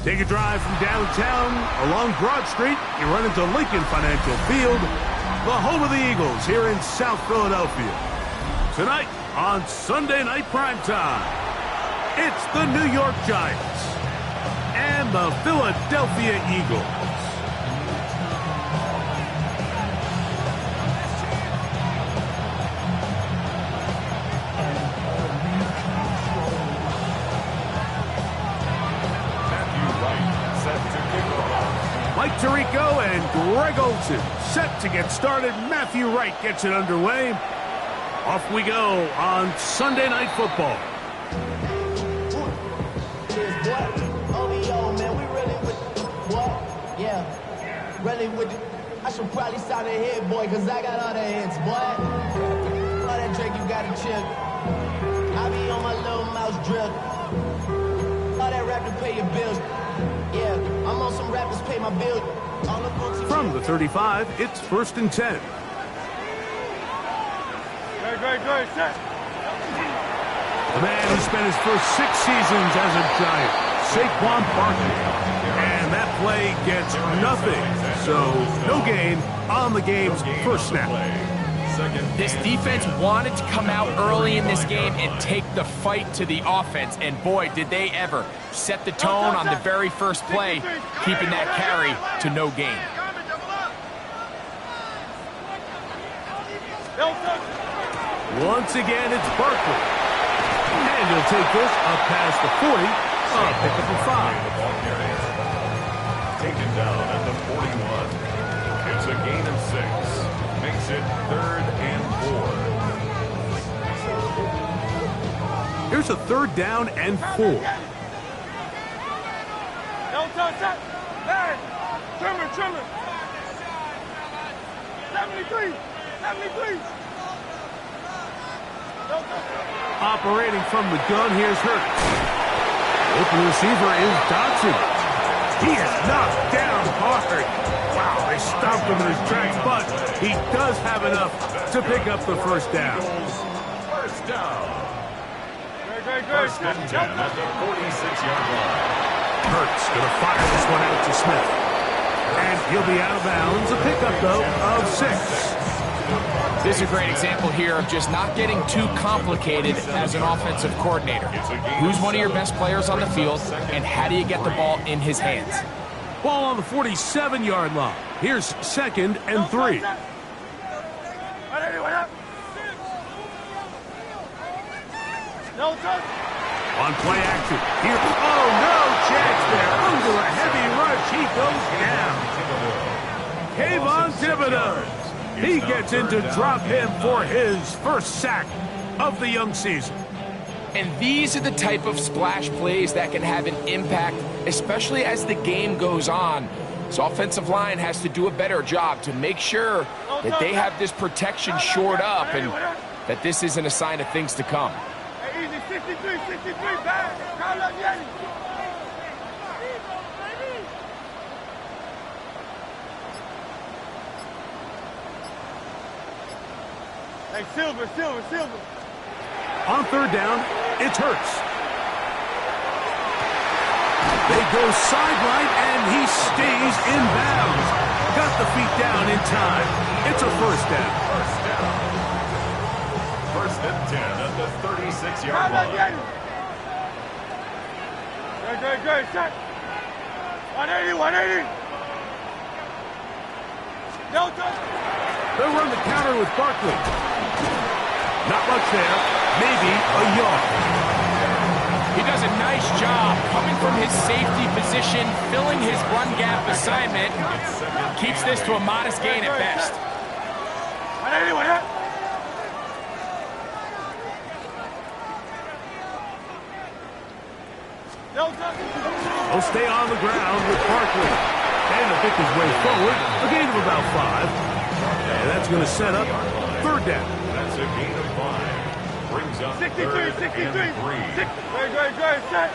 Take a drive from downtown along Broad Street. You run into Lincoln Financial Field, the home of the Eagles here in South Philadelphia. Tonight on Sunday Night Primetime, it's the New York Giants and the Philadelphia Eagles. Mike Tirico and Greg Olsen set to get started. Matthew Wright gets it underway. Off we go on Sunday Night Football. I should probably start a hit, boy, because I got all the hits, boy. All that Drake, you got to chill. I be on my little mouse drip. All that rap to pay your bills. Yeah, I'm on some rappers pay my bill. From the 35, it's 1st and 10. Great, set. The man who spent his first 6 seasons as a Giant, Saquon Barkley. And that play gets nothing. So, no gain on the game's first snap. This defense wanted to come out early in this game and take the fight to the offense, and boy, did they ever set the tone on the very first play, keeping that carry to no gain. Once again, it's Barkley. And he'll take this up past the 40, pick up a 5. Taken down at the 41. It's a gain of 6. Makes it 3rd and 4. Here's a 3rd down and 4. Trimmer. 73. Operating from the gun, here's Hurts. Open receiver is Dodson. He is knocked down hard. Wow, they stopped him in his tracks, but he does have enough to pick up the first down. First down. First and 10 at the 46-yard line. Hurts gonna fire this one out to Smith. And he'll be out of bounds. A pickup, though, of 6. This is a great example here of just not getting too complicated as an offensive coordinator. Who's one of your best players on the field, and how do you get the ball in his hands? Ball on the 47-yard line. Here's 2nd and 3. On play action. Here. Oh, no chance there. Under a heavy rush. He goes down. Kayvon Thibodeau. He gets in to drop him for his first sack of the young season. And these are the type of splash plays that can have an impact, especially as the game goes on. So offensive line has to do a better job to make sure that they have this protection shored up and that this isn't a sign of things to come. Easy, 63, back. Call up Yeti. Hey, Silver. On 3rd down, it's Hurts. They go sideline, and he stays in bounds. Got the feet down in time. It's a first down. First and 10 at the 36-yard line. Great, set. 180. They'll run the counter with Barkley. Not much there. Maybe a yard. He does a nice job coming from his safety position, filling his run gap assignment. Keeps this to a modest gain at best. He'll stay on the ground with Barkley. And he'll pick his way forward. A gain of about 5. And that's going to set up 3rd down. That's a gain of 5. Brings up 3rd and 3. Great, set.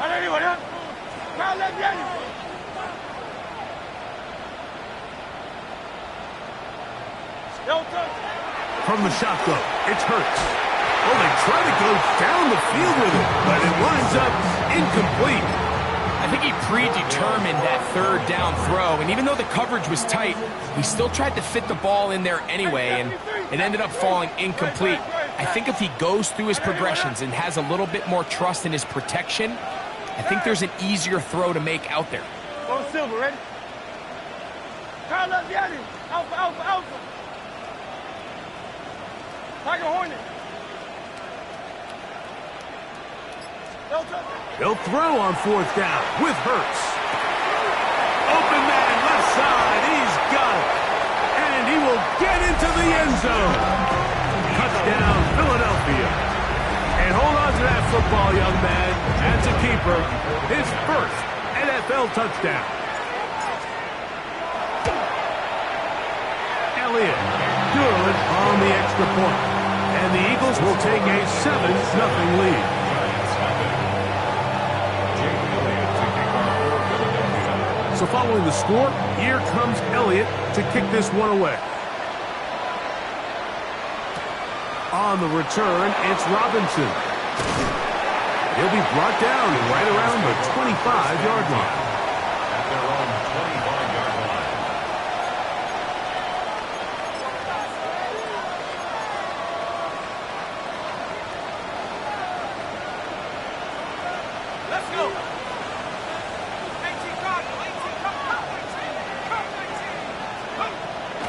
181, Call up Yeti. From the shotgun, it's Hurts. Oh, they try to go down the field with it, but it winds up incomplete. I think he predetermined that third down throw, and even though the coverage was tight, he still tried to fit the ball in there anyway, and it ended up falling incomplete. I think if he goes through his progressions and has a little bit more trust in his protection, I think there's an easier throw to make out there. Go Silver, ready? Carl up, Yanni. Alpha, Alpha, Alpha. Tiger Hornet. He'll throw on fourth down with Hurts. Open man left side. He's got it. And he will get into the end zone. Touchdown, Philadelphia. And hold on to that football, young man. That's a keeper. His first NFL touchdown. Elliott good on the extra point. And the Eagles will take a 7-0 lead. So following the score, here comes Elliott to kick this one away. On the return, it's Robinson. He'll be brought down right around the 25-yard line. At their own 25-yard line. Let's go.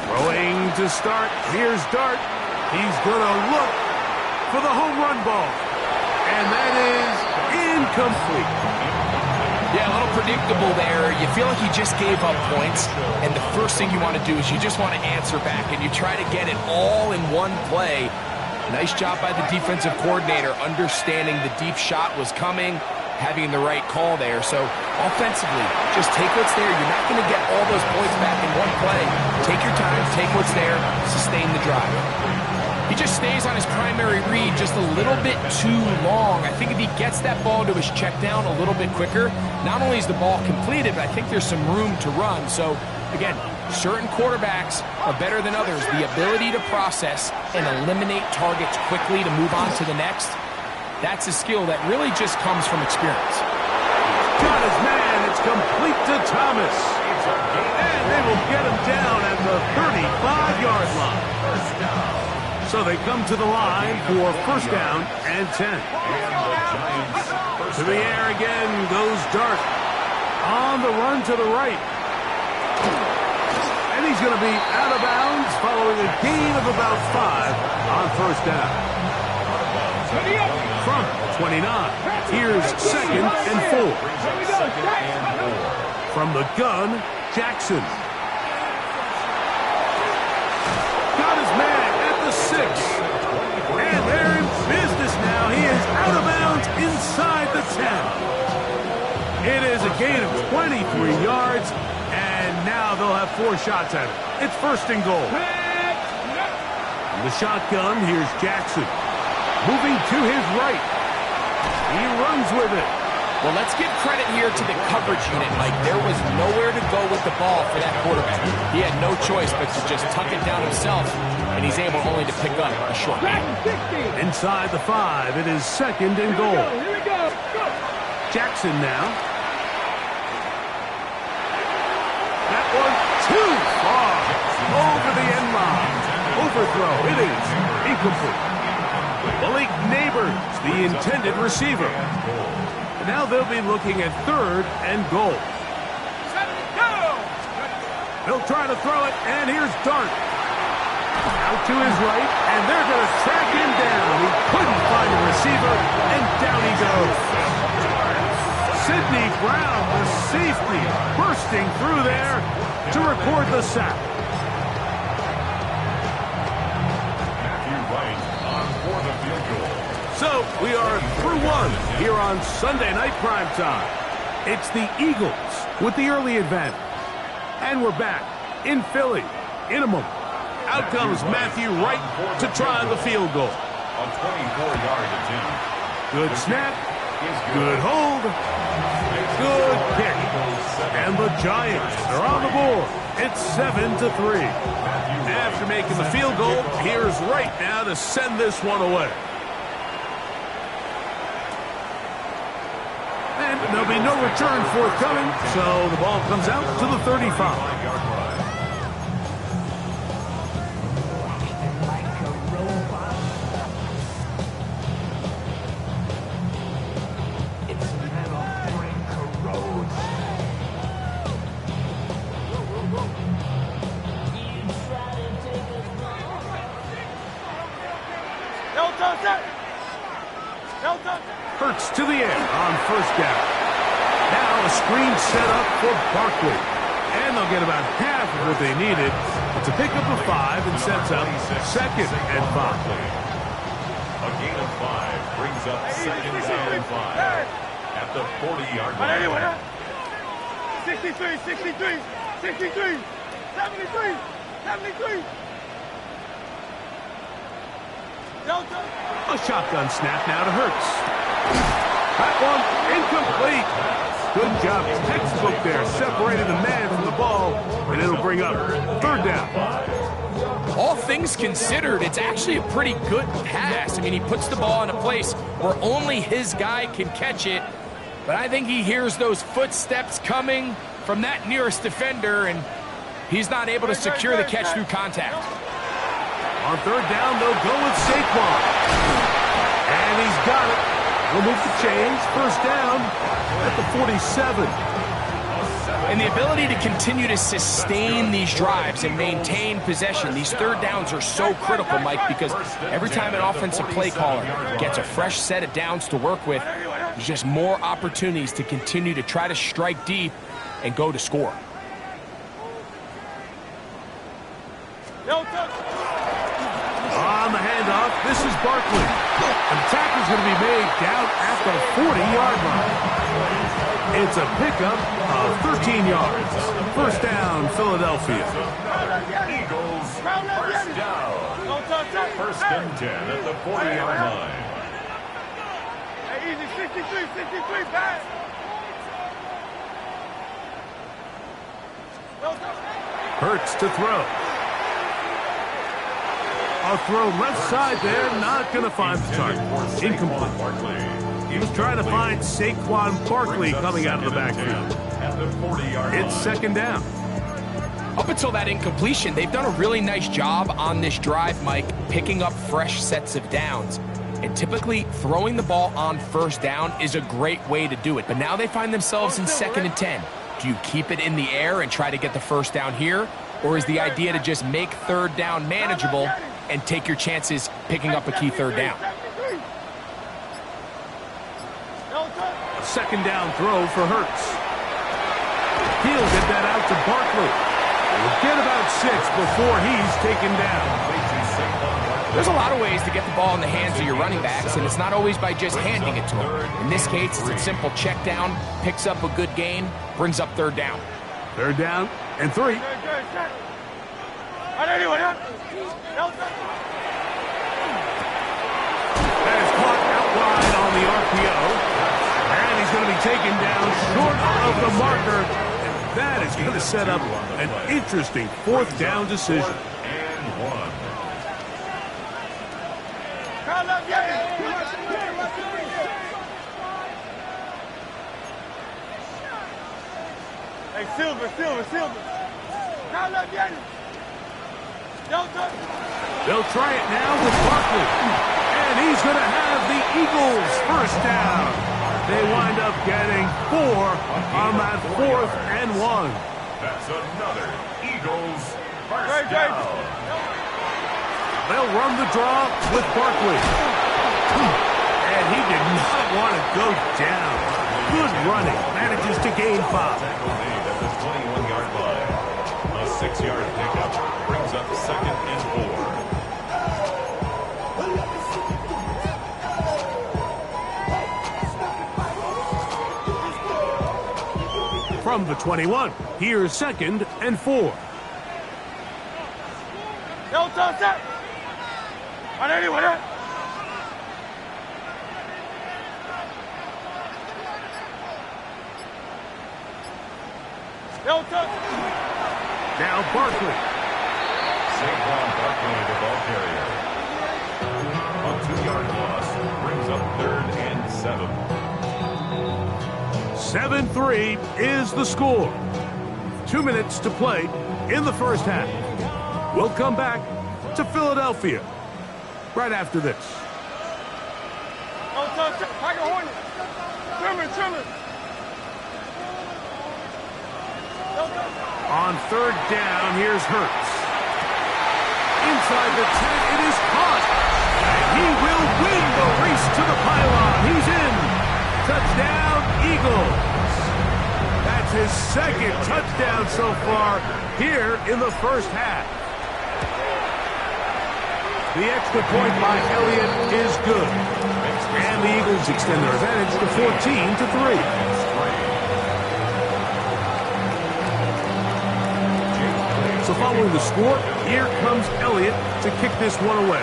Throwing to start. Here's Dart. He's going to look for the home run ball. And that is incomplete. Yeah, a little predictable there. You feel like he just gave up points, and the first thing you want to do is you just want to answer back, and you try to get it all in one play. Nice job by the defensive coordinator understanding the deep shot was coming, having the right call there. So offensively, just take what's there. You're not going to get all those points back in one play. Take your time, take what's there, sustain the drive. He just stays on his primary read just a little bit too long. I think if he gets that ball to his check down a little bit quicker, not only is the ball completed, but I think there's some room to run. So, again, certain quarterbacks are better than others. The ability to process and eliminate targets quickly to move on to the next, that's a skill that really just comes from experience. Got his man. It's complete to Thomas. And they will get him down at the 35-yard line. First down. So they come to the line for first down and 10. And the Giants first To the down. air again goes Dart. On the run to the right. And he's going to be out of bounds following a gain of about 5 on first down. From 29, here's second and 4. Second and 4. From the gun, Jackson. Got his man at the 6. And they're in business now. He is out of bounds inside the 10. It is a gain of 23 yards, and now they'll have 4 shots at it. It's first and goal. In the shotgun, here's Jackson. Moving to his right. He runs with it. Well, let's give credit here to the coverage unit, Mike. There was nowhere to go with the ball for that quarterback. He had no choice but to just tuck it down himself, and he's able only to pick up a short gain. Inside the 5, it is second and goal. Here we go. Go. Jackson now. That one too far. Over the end line. Overthrow. It is incomplete. Malik Neighbors, the intended receiver. And now they'll be looking at third and goal. They'll try to throw it, and here's Dart. Out to his right, and they're going to track him down. He couldn't find a receiver, and down he goes. Sidney Brown, the safety, bursting through there to record the sack. Matthew Wright on for the field goal. So we are through one here on Sunday Night Primetime. It's the Eagles with the early advantage. And we're back in Philly in a moment. Out comes Matthew Wright to try the field goal. A 24-yard attempt. Good snap, good hold, good kick. And the Giants are on the board. It's 7-3. After making the field goal, here's Wright now to send this one away. And There'll be no return forthcoming, so the ball comes out to the 35. Hurts to the air on first down. Now a screen set up for Barkley. And they'll get about half of what they needed. It's a pickup of 5 and sets up second and 5. A gain of 5 brings up second and 5 at the 40-yard line. 63, 63, 63, 73, 73. A shotgun snap now to Hurts. That one incomplete. Good job. Textbook there. Separated the man from the ball, and it'll bring up third down. All things considered, it's actually a pretty good pass. I mean, he puts the ball in a place where only his guy can catch it. But I think he hears those footsteps coming from that nearest defender, and he's not able to secure the catch through contact. On third down, they'll go with Saquon. And he's got it. He'll move the chains. First down at the 47. And the ability to continue to sustain these drives and maintain possession, these third downs are so critical, Mike, because every time an offensive play caller gets a fresh set of downs to work with, there's just more opportunities to continue to try to strike deep and go to score. On the handoff, this is Barkley. And the tackle's going to be made down at the 40-yard line. It's a pickup of 13 yards. First down, Philadelphia. Eagles, first down. First and 10 at the 40-yard line. Hey, easy, 63, 63, pass. Hurts to throw. A throw left side there, not going to find the target. Incomplete. He was trying to find Saquon Barkley coming out of the backfield. It's second down. Up until that incompletion, they've done a really nice job on this drive, Mike, picking up fresh sets of downs. And typically, throwing the ball on first down is a great way to do it. But now they find themselves in second and 10. Do you keep it in the air and try to get the first down here? Or is the idea to just make third down manageable and take your chances picking up a key third down? A second down throw for Hurts. He'll get that out to Barkley. We'll get about 6 before he's taken down. There's a lot of ways to get the ball in the hands of your running backs, and it's not always by just handing it to them. In this case, it's a simple check down, picks up a good gain, brings up third down. Third down and 3. That is caught out wide on the RPO. And he's going to be taken down short of the marker. And that is going to set up an interesting fourth down decision. And 1. Hey, Silver. They'll try it now with Barkley. And he's going to have the Eagles first down. They wind up getting 4 on that 4th and 1. That's another Eagles first down. They'll run the draw with Barkley. And he did not want to go down. Good running. Manages to gain 5. At the 21-yard line. A 6-yard pickup brings up second and 4. From the 21, here's second and 4. Now Barkley. Saquon Barkley, the ball carrier. A 2-yard loss brings up third and 7. 7-3 is the score. 2 minutes to play in the first half. We'll come back to Philadelphia right after this. Tiger Hornet. Trimmer. On third down, here's Hurts. Inside the 10, it is caught. And he will win the race to the pylon. He's in. Touchdown, Eagles. That's his second touchdown so far here in the first half. The extra point by Elliott is good. And the Eagles extend their advantage to 14-3. So following the score, here comes Elliott to kick this one away.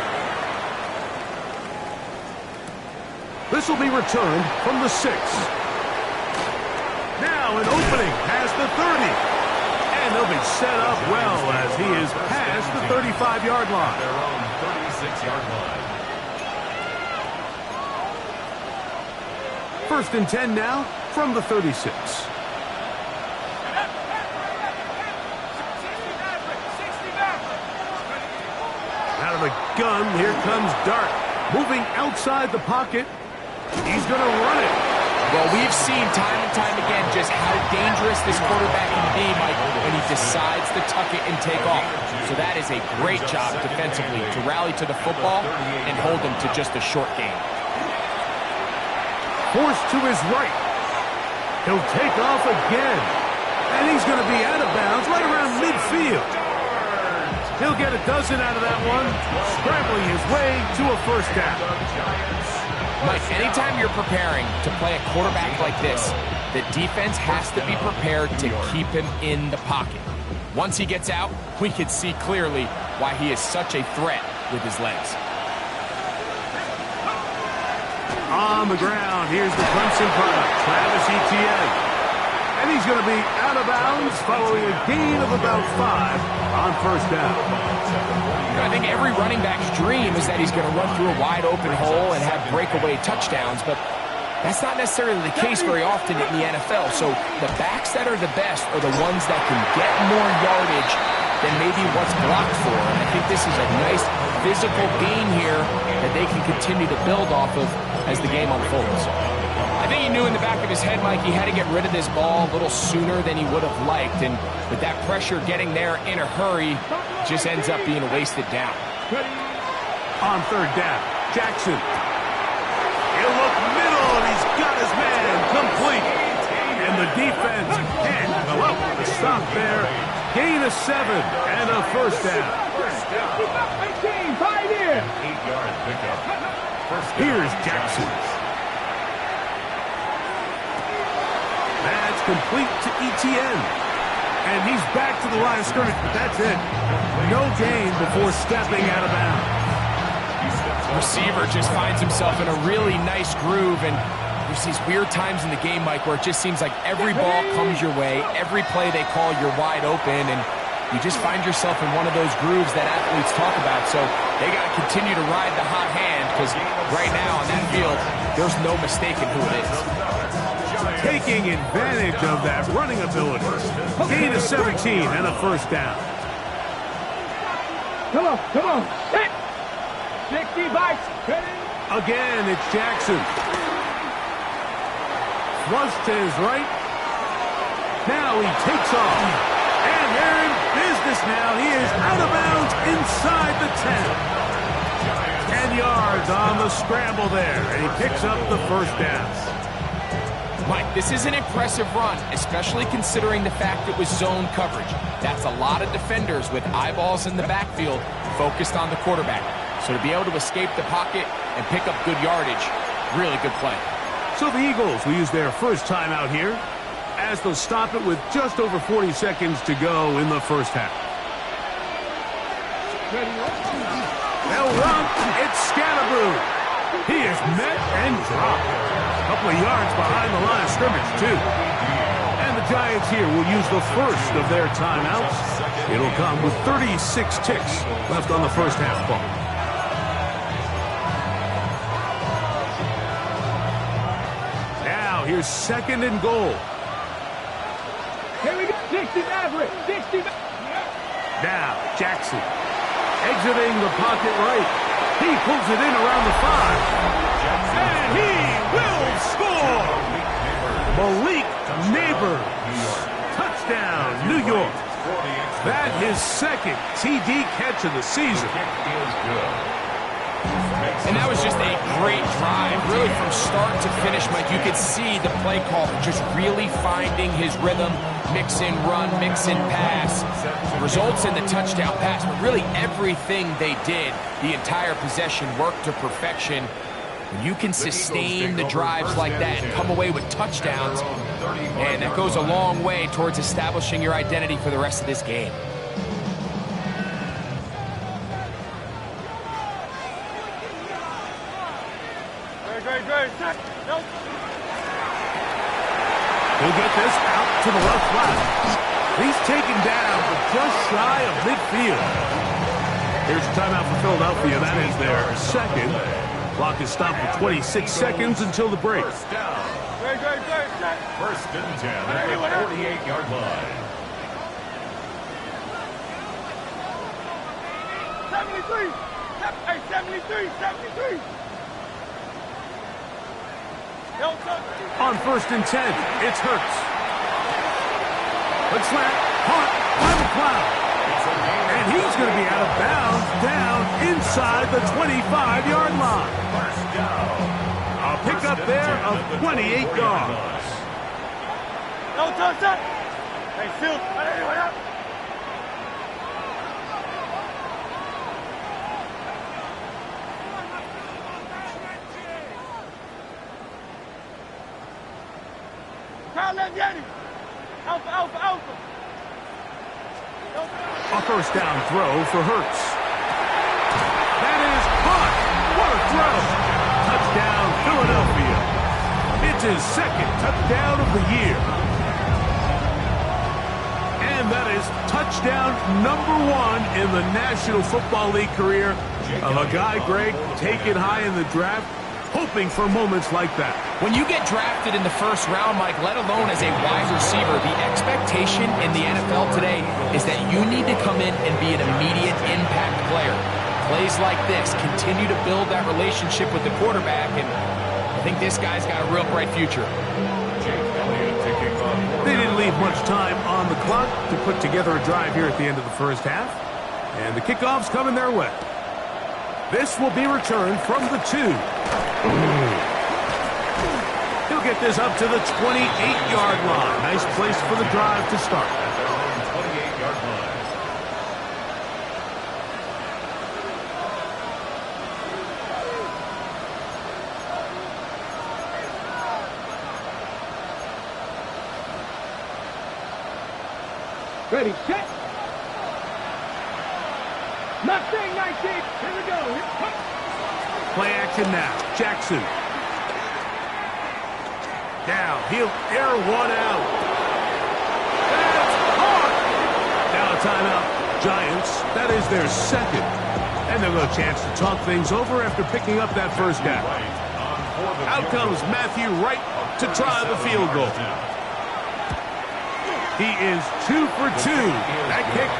This will be returned from the 6. Now an opening past the 30. And they'll be set up well as he is past the 35-yard line. Their own 36-yard line. First and 10 now from the 36. Out of the gun, here comes Dart. Moving outside the pocket. He's going to run it. Well, we've seen time and time again just how dangerous this quarterback can be, Mike, when he decides to tuck it and take off. So that is a great job defensively to rally to the football and hold him to just a short game. Forced to his right. He'll take off again. And he's going to be out of bounds right around midfield. He'll get a dozen out of that one, scrambling his way to a first down. Mike, anytime you're preparing to play a quarterback like this, the defense has to be prepared to keep him in the pocket. Once he gets out, we can see clearly why he is such a threat with his legs. On the ground, here's the Clemson product, Travis Etienne. And he's going to be out of bounds following a gain of about 5 on first down. I think every running back's dream is that he's going to run through a wide open hole and have breakaway touchdowns, but that's not necessarily the case very often in the NFL. So the backs that are the best are the ones that can get more yardage than maybe what's blocked for. And I think this is a nice physical gain here that they can continue to build off of as the game unfolds. I think he knew in the back of his head, Mike, he had to get rid of this ball a little sooner than he would have liked. And with that pressure getting there in a hurry, just ends up being a wasted down. On third down, Jackson. He'll look middle, and he's got his man complete. And the defense can't come up with a stop there. Gain of 7 and a first down. 8-yard pickup. Here's Jackson. That's complete to Etienne. And he's back to the line of scrimmage, but that's it. No gain before stepping out of bounds. Receiver just finds himself in a really nice groove, and there's these weird times in the game, Mike, where it just seems like every ball comes your way, every play they call, you're wide open, and you just find yourself in one of those grooves that athletes talk about. So they got to continue to ride the hot hand, because right now on that field, there's no mistaking who it is. Taking advantage of that running ability. Gain of 17 and a first down. Come on. 60 bites. Again, it's Jackson. Flush to his right. Now he takes off. And they're in business now. He is out of bounds inside the 10. 10 yards on the scramble there. And he picks up the first down. Mike, this is an impressive run, especially considering the fact it was zone coverage. That's a lot of defenders with eyeballs in the backfield focused on the quarterback. So to be able to escape the pocket and pick up good yardage, really good play. So the Eagles will use their first time out here as they'll stop it with just over 40 seconds to go in the first half. They'll run. It's Scatterboo. He is met and dropped. A couple of yards behind the line of scrimmage, too. And the Giants here will use the first of their timeouts. It'll come with 36 ticks left on the first half clock. Now here's here's 2nd and goal. Here we go. 60 average. 60. Now, Jackson. Exiting the pocket right. He pulls it in around the 5. And he will score! Malik Neighbors. Touchdown, New York. That his 2nd TD catch of the season. And that was just a great drive. Really from start to finish, Mike, you could see the play call just really finding his rhythm. Mix in run, mix in pass. Results in the touchdown pass. But really everything they did, the entire possession worked to perfection. When you can sustain the drives like that and come away with touchdowns, man, that goes a long way towards establishing your identity for the rest of this game. He'll get this out to the left flat. He's taken down, but just shy of midfield. Here's a timeout for Philadelphia. That is their 2nd. Clock is stopped for 26 seconds until the break. First down. First and 10 at the 48-yard line. 73. On 1st and 10, it's Hurts. Let's slant, caught by McLeod. And he's going to be out of bounds down inside the 25-yard line. First down. A pickup there of 28 yards. No touchdown. Hey, Phil. What up? Alpha. A first down throw for Hurts. That is caught. What a throw. Touchdown, Philadelphia. It's his 2nd touchdown of the year. And that is touchdown number 1 in the National Football League career of a guy, Greg, taken high in the draft, hoping for moments like that. When you get drafted in the 1st round, Mike, let alone as a wide receiver, the expectation in the NFL today is that you need to come in and be an immediate impact player. Plays like this continue to build that relationship with the quarterback, and I think this guy's got a real bright future. They didn't leave much time on the clock to put together a drive here at the end of the 1st half, and the kickoff's coming their way. This will be returned from the 2. He'll get this up to the 28-yard line. Nice place for the drive to start. 28-yard line. Ready, set. Mustang 19. Here we go. Play action now. Jackson. Now he'll air one out. That's caught. Now a timeout. Giants. That is their 2nd. And they'll have a chance to talk things over after picking up that first down. Out comes Matthew Wright to try the field goal. He is 2 for 2. That kick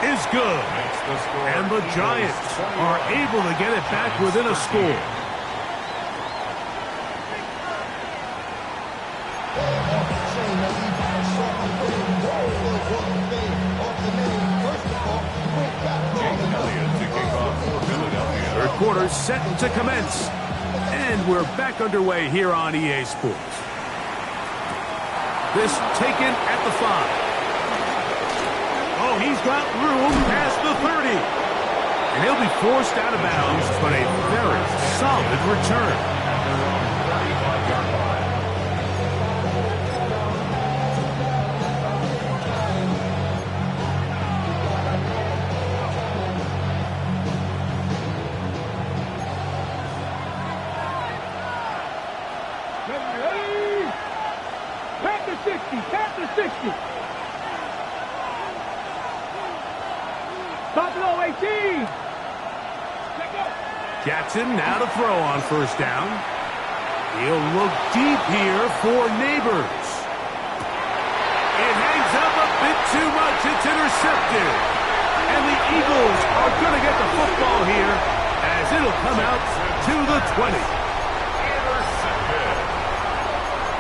is good. And the Giants are able to get it back within a score. Third quarter set to commence. And we're back underway here on EA Sports. This taken at the 5. Oh, he's got room past the 30. And he'll be forced out of bounds, but a very solid return. Ready. Panther 60. Panther 60. Buffalo 18. Jackson now to throw on first down. He'll look deep here for Neighbors. It hangs up a bit too much. It's intercepted. And the Eagles are going to get the football here as it'll come out to the 20. Intercepted.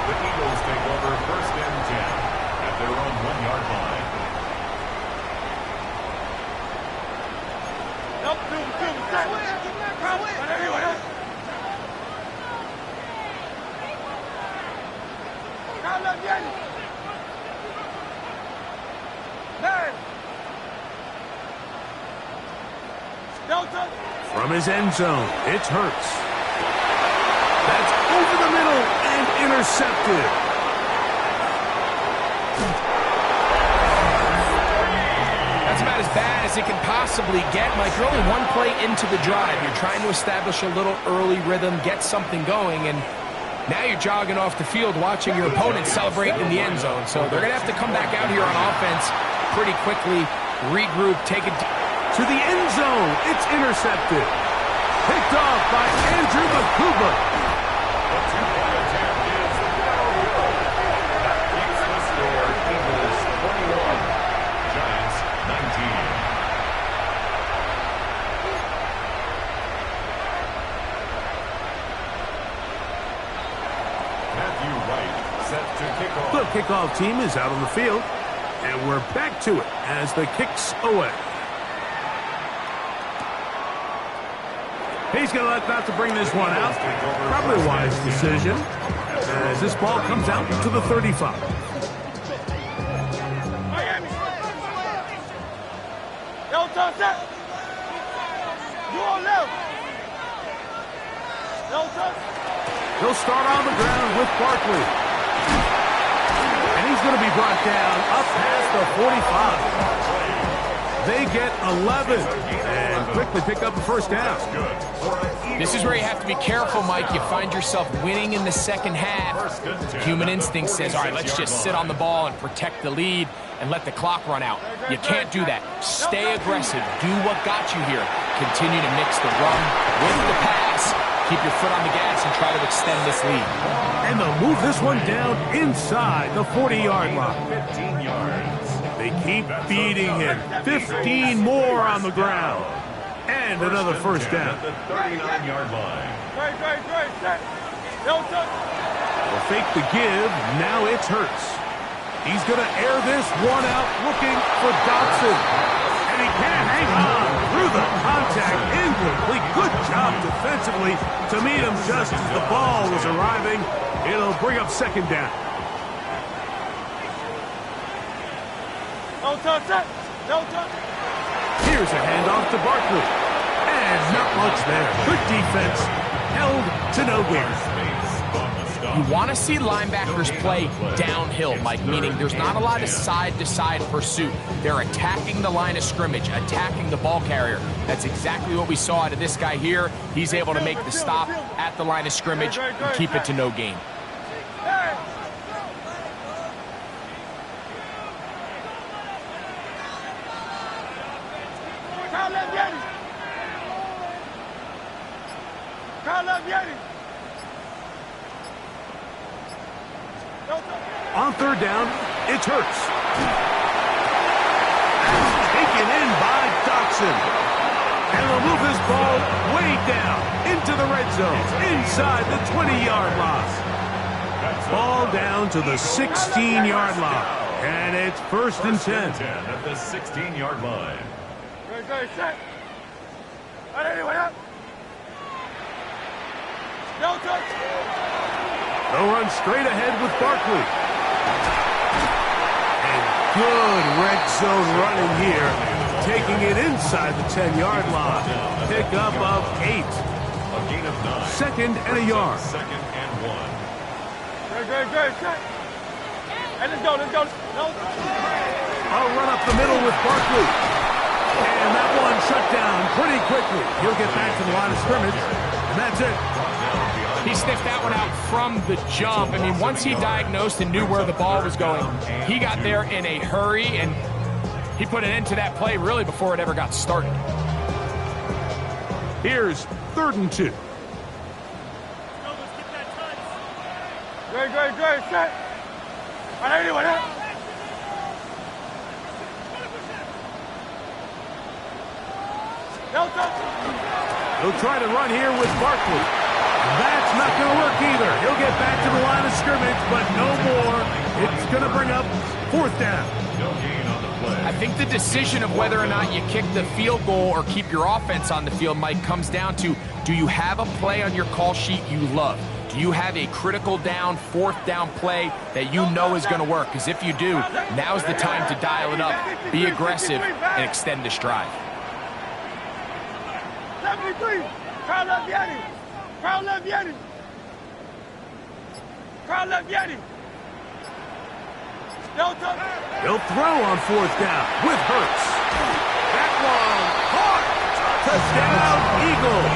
The Eagles take over 1st and 10 at their own 1-yard line. From his end zone, it's Hurts. That's over the middle and intercepted. That's about as bad as it can possibly get. Mike, you're only one play into the drive. You're trying to establish a little early rhythm, get something going, and now you're jogging off the field watching your opponent celebrate in the end zone. So they're going to have to come back out here on offense pretty quickly, regroup, take it to the end zone. It's intercepted. Picked off by Andrew Makuba. The 2-point attempt is no good. That keeps the score. Eagles 21, Giants 19. Matthew Wright set to kick off. The kickoff team is out on the field, and we're back to it as the kick's away. He's going to elect not to bring this one out. Probably a wise decision as this ball comes out to the 35. Miami. Yo, touch that. You on left. Yo, touch. He'll start on the ground with Barkley. And he's going to be brought down up past the 45. They get 11 and quickly pick up the first down. This is where you have to be careful, Mike. You find yourself winning in the second half. Human instinct says, all right, let's just sit on the ball and protect the lead and let the clock run out. You can't do that. Stay aggressive. Do what got you here. Continue to mix the run with the pass. Keep your foot on the gas and try to extend this lead. And they'll move this one down inside the 40-yard line. 15 yards. They keep beating him. 15 more on the ground. And another first down. At the 39-yard line. They'll fake the give. Now it's Hurts. He's going to air this one out looking for Dotson. And he can't hang on through the contact. Incomplete. Good job defensively to meet him just as the ball was arriving. It'll bring up second down. No touch that. No touch. Here's a handoff to Barkley. And not much there. Good defense. Held to no gain. You want to see linebackers play downhill, Mike, meaning there's not a lot of side-to-side pursuit. They're attacking the line of scrimmage, attacking the ball carrier. That's exactly what we saw out of this guy here. He's able to make the stop at the line of scrimmage and keep it to no gain. On third down, it's Hurts. Taken in by Dotson. And they'll move this ball way down into the red zone, inside the 20-yard line. Ball down to the 16-yard line. And it's first and 10. At the 16-yard line. Good, set. No touch. They'll run straight ahead with Barkley. And good red zone running here, taking it inside the 10-yard line. Pick up of 8. A gain of 9. Second and a yard. Second and 1. Good, set. And let's go. No. I'll run up the middle with Barkley. And that one shut down pretty quickly. He'll get back to the line of scrimmage, and that's it. He sniffed that one out from the jump. I mean, once he diagnosed and knew where the ball was going, he got there in a hurry, and he put an end to that play really before it ever got started. Here's 3rd and 2. good, set. Para ahí, ¿verdad? He'll try to run here with Barkley. That's not going to work either. He'll get back to the line of scrimmage, but no more. It's going to bring up 4th down. No gain on the play. I think the decision of whether or not you kick the field goal or keep your offense on the field, Mike, comes down to, do you have a play on your call sheet you love? Do you have a critical down, 4th down play that you know is going to work? Because if you do, now's the time to dial it up, be aggressive, and extend this drive. 73. Crowd left Yeti. Crowd left Yeti. Crowd left Yeti. He'll throw on 4th down with Hurts. That one caught. Touchdown, Eagles.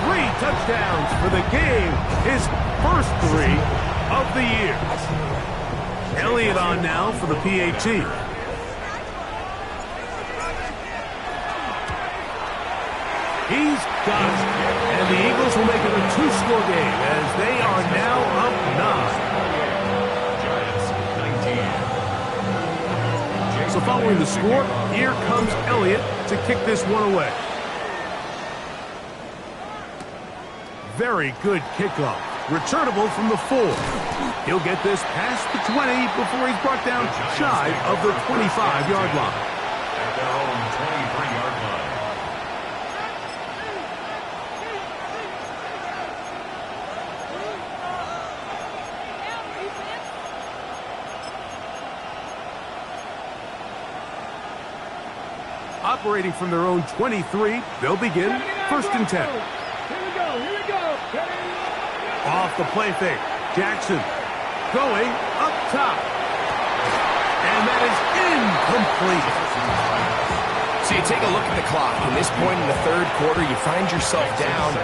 3 touchdowns for the game. His first 3 of the year. Elliott on now for the PAT. He's got it. And the Eagles will make it a 2-score game as they are now up 9. So following the score, here comes Elliott to kick this one away. Very good kickoff. Returnable from the 4. He'll get this past the 20 before he's brought down shy of the 25-yard line. At their own 23-yard line. Operating from their own 23, they'll begin 1st and 10. Here we go. Off the play fake. Jackson going up top. And that is incomplete. So you take a look at the clock. In this point in the 3rd quarter, you find yourself down.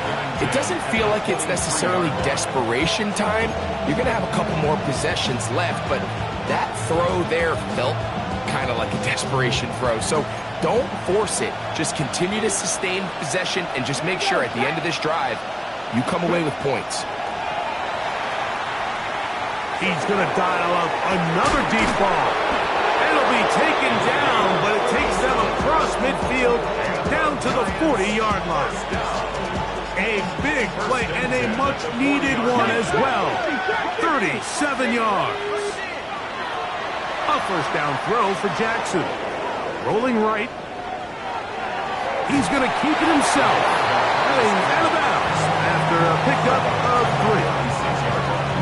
It doesn't feel like it's necessarily desperation time. You're going to have a couple more possessions left, but that throw there felt kind of like a desperation throw. So don't force it. Just continue to sustain possession and just make sure at the end of this drive, you come away with points. He's going to dial up another deep ball. It'll be taken down, but it takes them across midfield down to the 40-yard line. A big play and a much-needed one as well. 37 yards. A 1st down throw for Jackson. Rolling right. He's going to keep it himself. Heading out of bounds after a pickup of 3.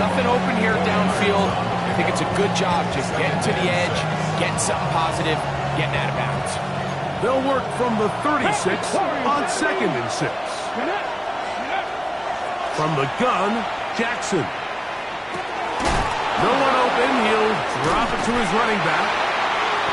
Nothing open here downfield. I think it's a good job just getting to the edge, getting something positive, getting out of bounds. They'll work from the 36 on 2nd and 6. From the gun, Jackson. No one open. He'll drop it to his running back.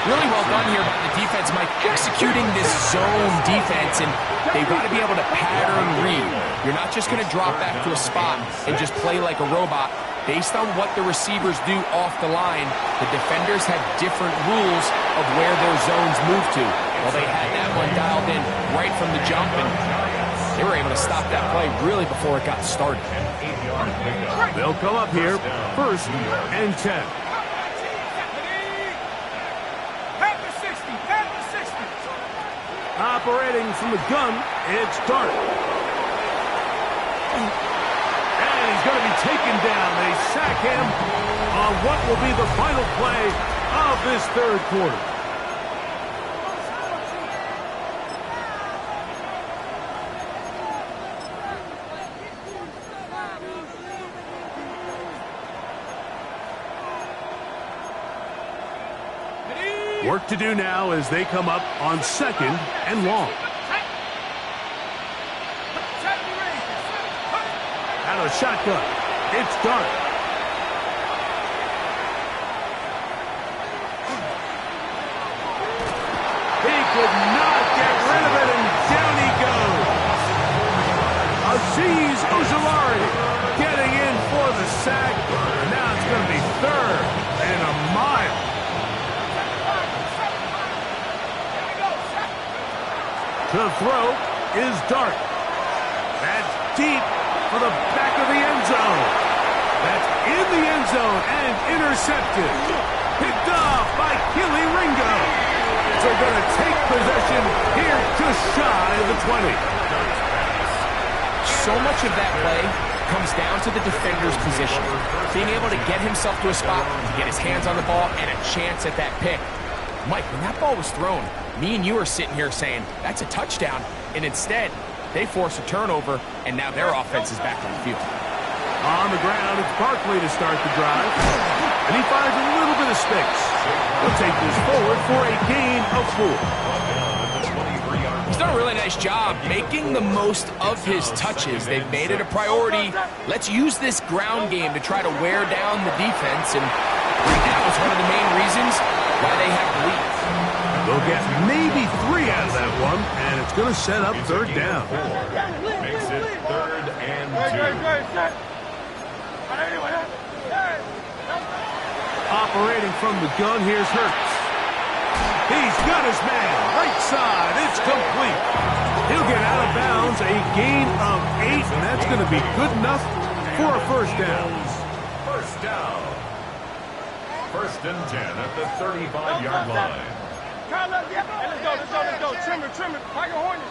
Really well done here by the defense, Mike, executing this zone defense, and they've got to be able to pattern read. You're not just going to drop back to a spot and just play like a robot. Based on what the receivers do off the line, the defenders have different rules of where their zones move to. Well, they had that one dialed in right from the jump, and they were able to stop that play really before it got started. They'll come up here, 1st and 10. Operating from the gun, it's Dart. And he's going to be taken down. They sack him on what will be the final play of this 3rd quarter. Work to do now as they come up on 2nd and long. Out of the shotgun, it's Dart. He could not get rid of it, and down he goes. Aziz Ojulari getting in for the sack, and now it's going to be 3rd and a mile. To throw is Dart. That's deep for the back of the end zone. That's in the end zone and intercepted. Picked off by Killy Ringo. They're going to take possession here just shy of the 20. So much of that play comes down to the defender's position. Being able to get himself to a spot, to get his hands on the ball, and a chance at that pick. Mike, when that ball was thrown, me and you are sitting here saying, that's a touchdown. And instead, they force a turnover, and now their offense is back on the field. On the ground, it's Barkley to start the drive. And he finds a little bit of space. He'll take this forward for a gain of 4. He's done a really nice job making the most of his touches. They've made it a priority. Let's use this ground game to try to wear down the defense. And right now, it's one of the main reasons why they have the lead. They'll get maybe 3 out of that one, and it's going to set up third down. Makes it 3rd and 2. Operating from the gun, here's Hurts. He's got his man. Right side, it's complete. He'll get out of bounds, a gain of 8, and that's going to be good enough for a first down. First down. 1st and 10 at the 35-yard line. Let's go. Trim it. Like a hornet.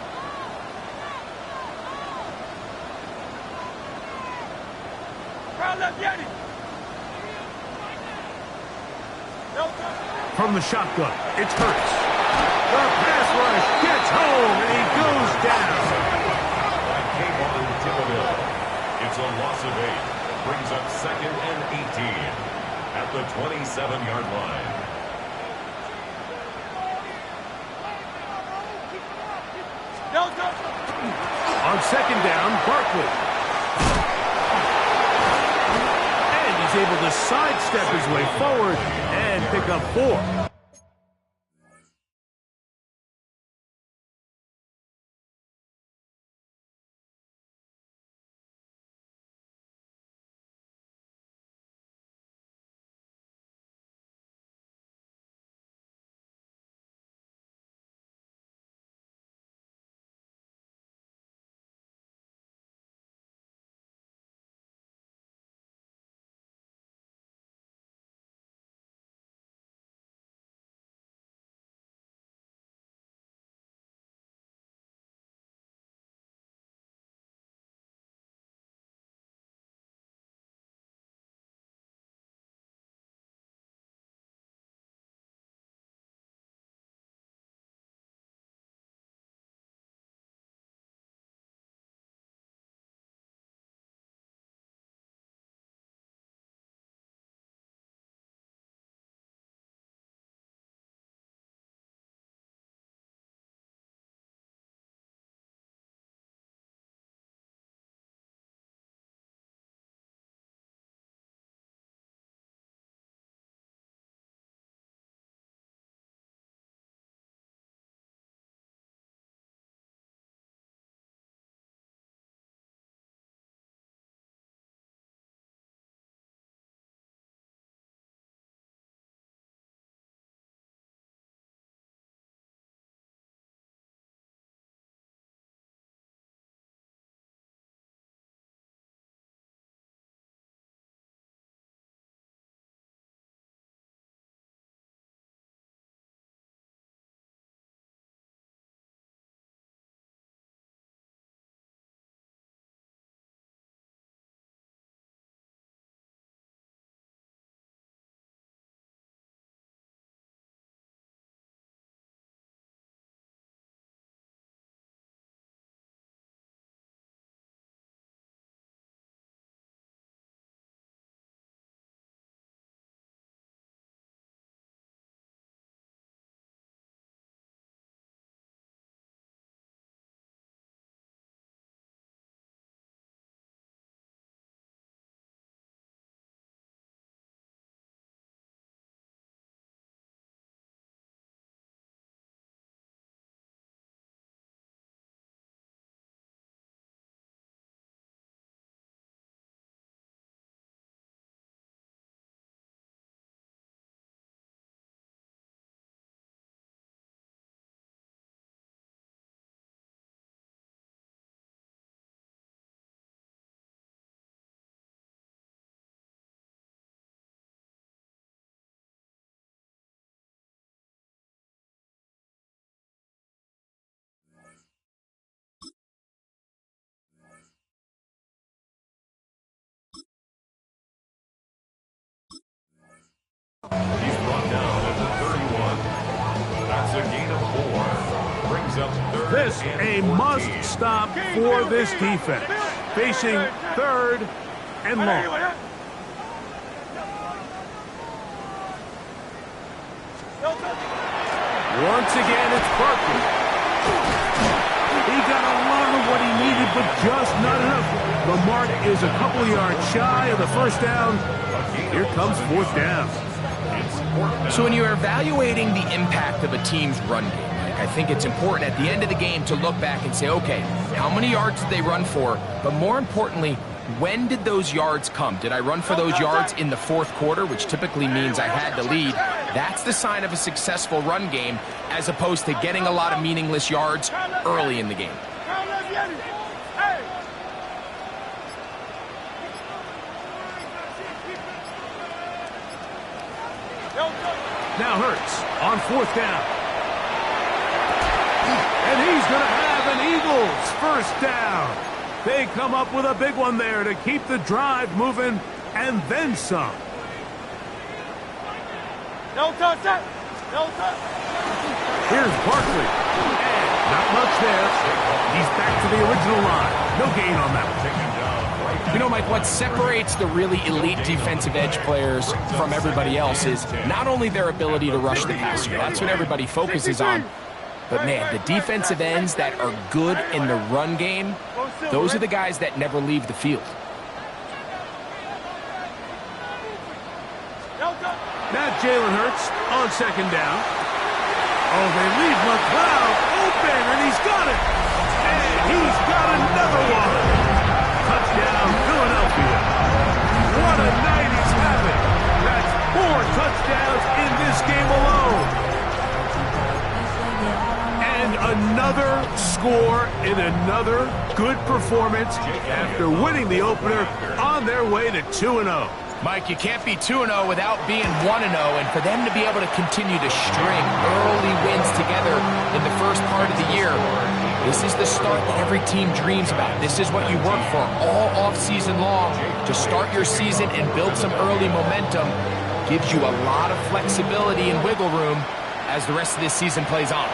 Crowd left, Yeti. From the shotgun, it's Hurts. The pass rush gets home, and he goes down. By Kayvon Thibodeau. It's a loss of 8. Brings up 2nd and 18 at the 27-yard line. On 2nd down, Barkley. And he's able to sidestep his way forward and pick up 4. up third This and a 14. must stop for this defense. Facing third and long. Once again, it's Barkley. He got a lot of what he needed, but just not enough. The mark is a couple of yards shy of the first down. Here comes fourth down. So when you're evaluating the impact of a team's run game, I think it's important at the end of the game to look back and say, okay, how many yards did they run for? But more importantly, when did those yards come? Did I run for those yards in the fourth quarter, which typically means I had the lead? That's the sign of a successful run game, as opposed to getting a lot of meaningless yards early in the game. Now Hurts on fourth down. And he's going to have an Eagles first down. They come up with a big one there to keep the drive moving and then some. Here's Barkley. And not much there. He's back to the original line. No gain on that one. You know, Mike, what separates the really elite defensive edge players from everybody else is not only their ability to rush the passer. That's what everybody focuses on. But, man, the defensive ends that are good in the run game, those are the guys that never leave the field. Now Jalen Hurts on second down. Oh, they leave McLeod open, and he's got it. And he's got another one. Touchdown, Philadelphia. What a night he's having. That's 4 touchdowns in this game alone. And another score in another good performance after winning the opener on their way to 2-0. Mike, you can't be 2-0 without being 1-0, and for them to be able to continue to string early wins together in the first part of the year, this is the start that every team dreams about. This is what you work for all offseason long, to start your season and build some early momentum. Gives you a lot of flexibility and wiggle room as the rest of this season plays on.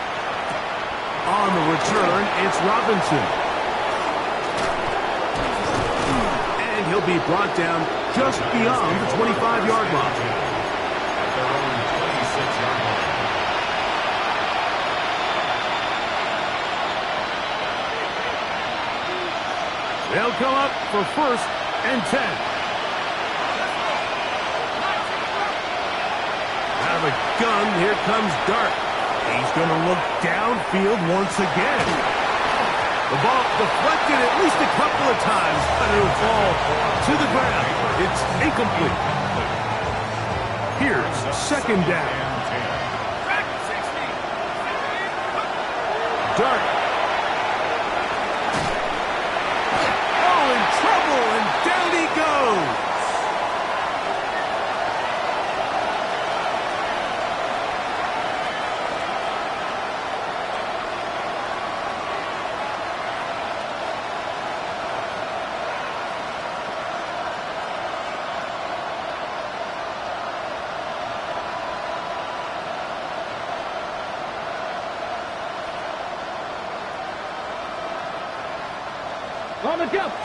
On the return, it's Robinson. And he'll be brought down just beyond the 25-yard line. At their own 26-yard line. They'll come up for first and 10. Out of the gun, here comes Dart. He's going to look downfield once again. The ball deflected at least a couple of times, but it'll fall to the ground. It's incomplete. Here's second down. Dart. Oh, in trouble, and down he goes.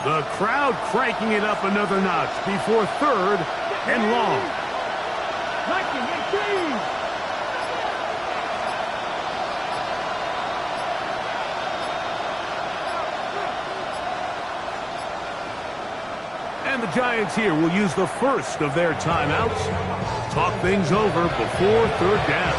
The crowd cranking it up another notch before third and long. And the Giants here will use the first of their timeouts. Talk things over before third down.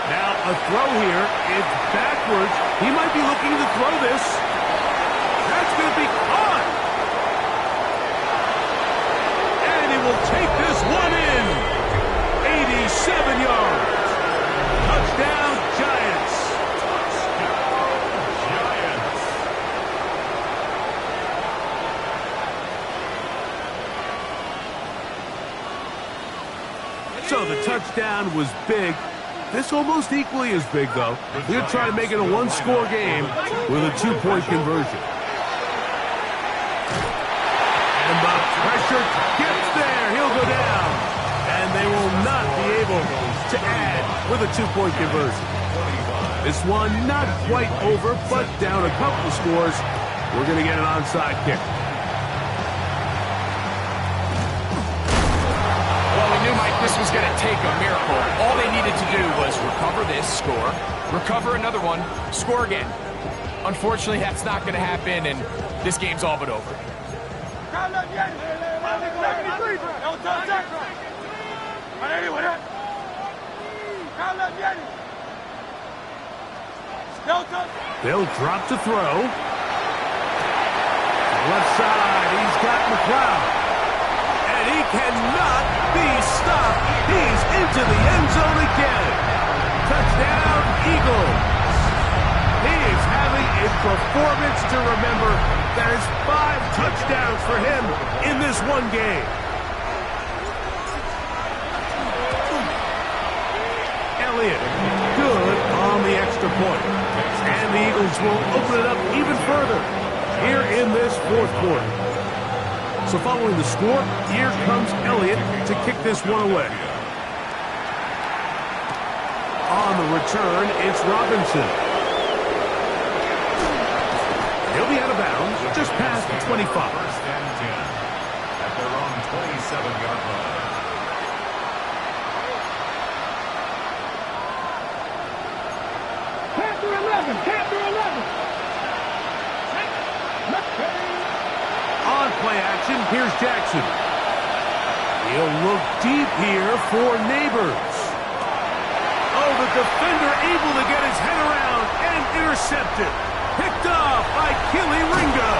Now a throw here. It's backwards. He might be looking to throw this. That's going to be caught. And he will take this one in. 87 yards. Touchdown, Giants. So the touchdown was big. This almost equally as big, though. He'll try to make it a one-score game with a two-point conversion. And the pressure gets there. He'll go down. And they will not be able to add with a two-point conversion. This one not quite over, but down a couple scores. We're going to get an onside kick. Well, we knew, Mike, this was going to take a miracle. All they needed to do was recover this, score, recover another one, score again. Unfortunately, that's not going to happen, and this game's all but over. They'll drop to throw. Left side, he's got McLeod. And he cannot be stopped. He's into the end zone again. Touchdown, Eagles. He is having a performance to remember. That is 5 touchdowns for him in this one game. Elliott, good on the extra point. And the Eagles will open it up even further here in this fourth quarter. So following the score, here comes Elliott to kick this one away. On the return, it's Robinson. He'll be out of bounds just past the 25. First and 10 at their own 27-yard line. Panther 11, Panther 11. On play action, here's Jackson. He'll look deep here for Neighbors. Oh, the defender able to get his head around and intercepted. Picked off by Killy Ringo.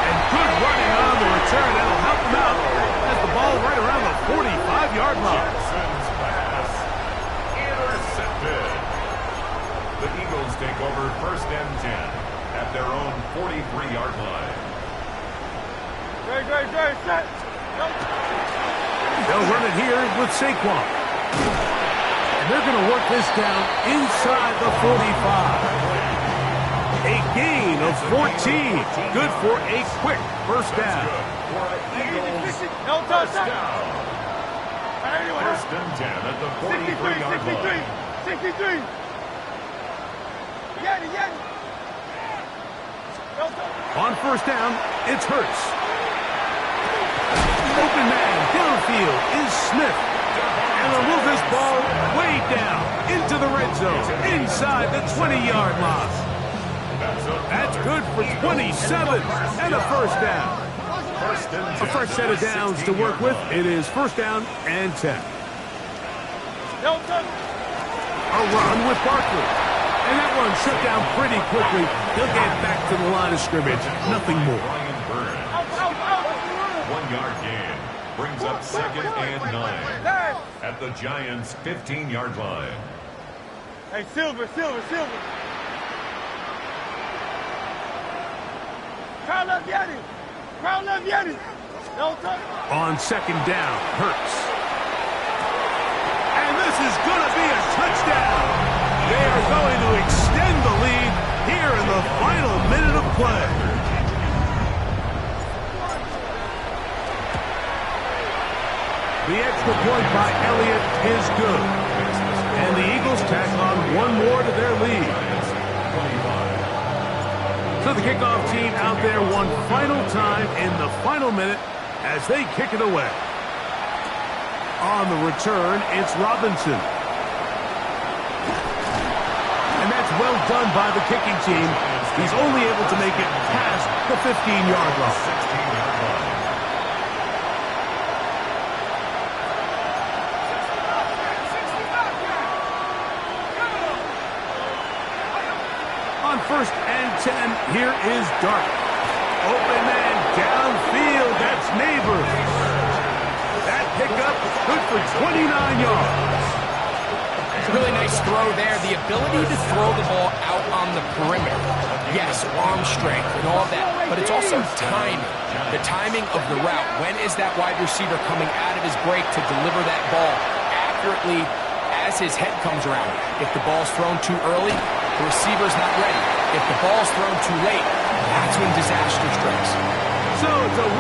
And good running on the return. That'll help him out as the ball right around the 45-yard line. Jackson's pass intercepted. The Eagles take over first and 10 at their own 43-yard line. Great, set. They'll run it here with Saquon. And they're going to work this down inside the 45. A gain of 14. Good for a quick first down. For an Eagles No first touchdown. down. First and 10 at the 43-yard line. 63. Yeti. No touchdown. On first down, it's Hurts. Open man downfield is Smith. And they'll move this ball way down into the red zone, inside the 20-yard line. That's good for 27 and a first down. A fresh set of downs to work with. It is first down and 10. No touchdown. A run with Barkley. And that one shut down pretty quickly. He'll get back to the line of scrimmage. Nothing more. Brian Burns. 1-yard gain brings up second and 9 at the Giants' 15-yard line. Hey, Silver. Crowd love Yeti. No touchdown. On second down, Hurts. And this is going to be a touchdown. They are going to extend the lead here in the final minute of play. The extra point by Elliott is good. And the Eagles tack on one more to their lead. So the kickoff team out there one final time in the final minute as they kick it away. On the return, it's Robinson. And that's well done by the kicking team. He's only able to make it past the 15-yard line. On first and 10, here is Dark. Open man downfield, that's Neighbors. That pickup good for 29 yards. It's a really nice throw there. The ability to throw the ball out on the perimeter. Yes, arm strength and all that, but it's also timing. The timing of the route. When is that wide receiver coming out of his break to deliver that ball accurately as his head comes around. If the ball's thrown too early, the receiver's not ready. If the ball's thrown too late, that's when disaster strikes. So it's a